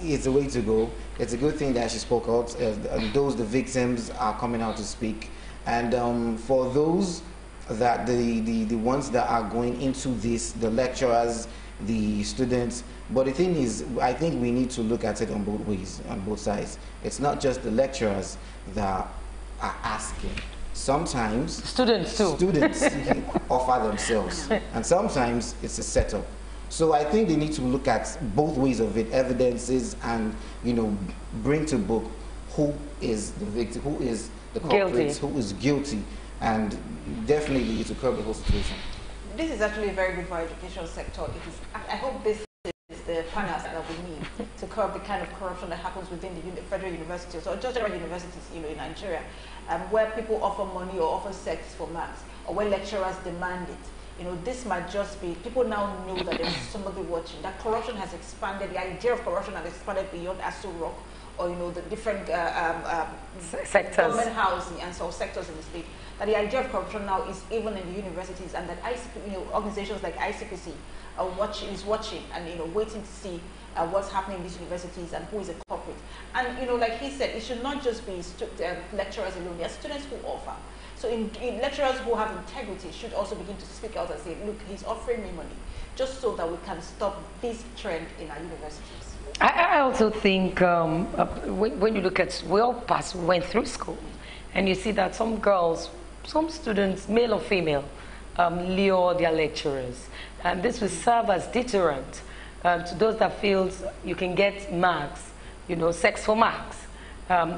it's the way to go. It's a good thing that she spoke out. The victims are coming out to speak. And for those that the ones that are going into this, the lecturers, the students, but the thing is, I think we need to look at it on both ways, on both sides. It's not just the lecturers that are asking. Sometimes students too. Students offer themselves, and sometimes it's a setup. So I think they need to look at both ways of it, evidences, and bring to book who is the victim, who is the culprit, who is guilty, and definitely to curb the whole situation. This is actually very good for our education sector. I hope this is the panels that we need to curb the kind of corruption that happens within the federal universities or just general universities, in Nigeria, where people offer money or offer sex for marks, or where lecturers demand it. This might just be, people now know that there's somebody watching, that corruption has expanded, the idea of corruption has expanded beyond Aso Rock, or the different sectors, government housing and so sectors in the state. That the idea of corruption now is even in the universities, and that organizations like ICPC is watching and waiting to see what's happening in these universities and who is a culprit. And like he said, it should not just be lecturers alone. There are students who offer. So in lecturers who have integrity should also begin to speak out and say, look, he's offering me money, just so that we can stop this trend in our universities. I also think when you look at, we went through school, and you see that some girls, some students, male or female, lure their lecturers. And this will serve as deterrent to those that feel you can get marks, sex for marks.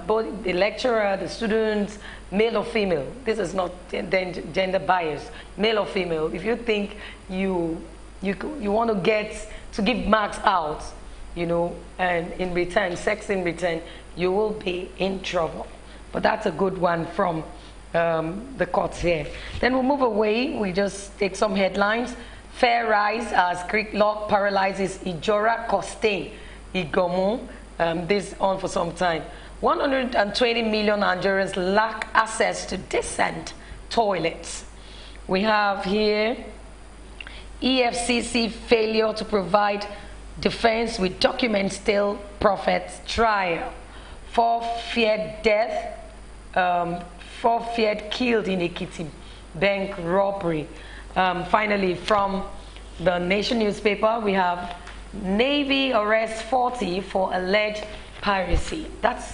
Both the lecturer, the students, male or female. This is not gender bias, male or female. If you think you want to give marks out, and in return, sex in return, you will be in trouble. But that's a good one from the courts here. Then we'll move away. We just take some headlines. Fair rise as Greek law paralyzes Ijora Costain, Igomu. This on for some time. 120 million Nigerians lack access to decent toilets. We have here EFCC failure to provide defense with documents still Prophet's trial. 4 feared death, 4 feared killed in Ekiti bank robbery. Finally, from the Nation newspaper, we have Navy arrests 40 for alleged piracy. That's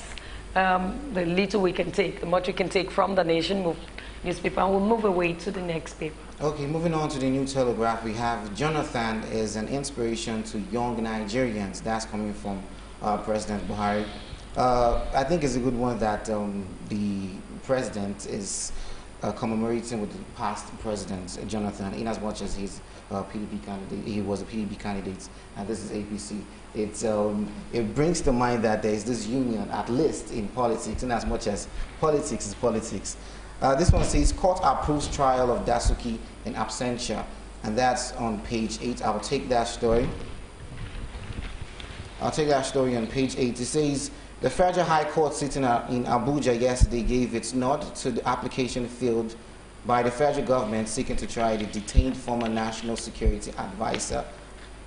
the little we can take, the much we can take from the Nation newspaper, and we'll move away to the next paper. Okay, moving on to the New Telegraph, we have Jonathan is an inspiration to young Nigerians. That's coming from President Buhari. I think it's a good one that the president is commemorating with the past president, Jonathan, in as much as he's PDP candidate. He was a PDP candidate, and this is APC. It brings to mind that there is this union, at least in politics, in as much as politics is politics. This one says, court approves trial of Dasuki in absentia, and that's on page 8. I'll take that story. On page 8. It says, the Federal High Court sitting in Abuja yesterday gave its nod to the application filed by the federal government seeking to try the detained former National Security Advisor,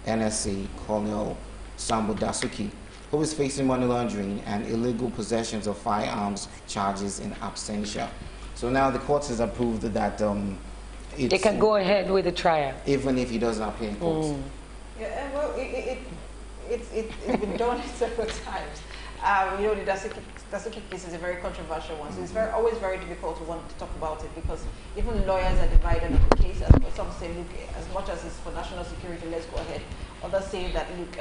NSA, Colonel Sambo Dasuki, who is facing money laundering and illegal possessions of firearms charges in absentia. So now the court has approved that they can go ahead with the trial, even if he doesn't appear in court. Yeah, well, it's been done several times. The Dasuki case is a very controversial one, so it's always very difficult to want to talk about it, because even lawyers are divided on the case. Some say, look, as much as it's for national security, let's go ahead. Others say that, look,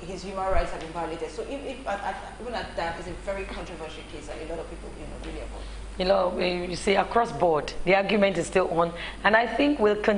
his human rights have been violated. So even at that, it's a very controversial case that a lot of people, really avoid. You see, across board, the argument is still on, and I think we'll continue.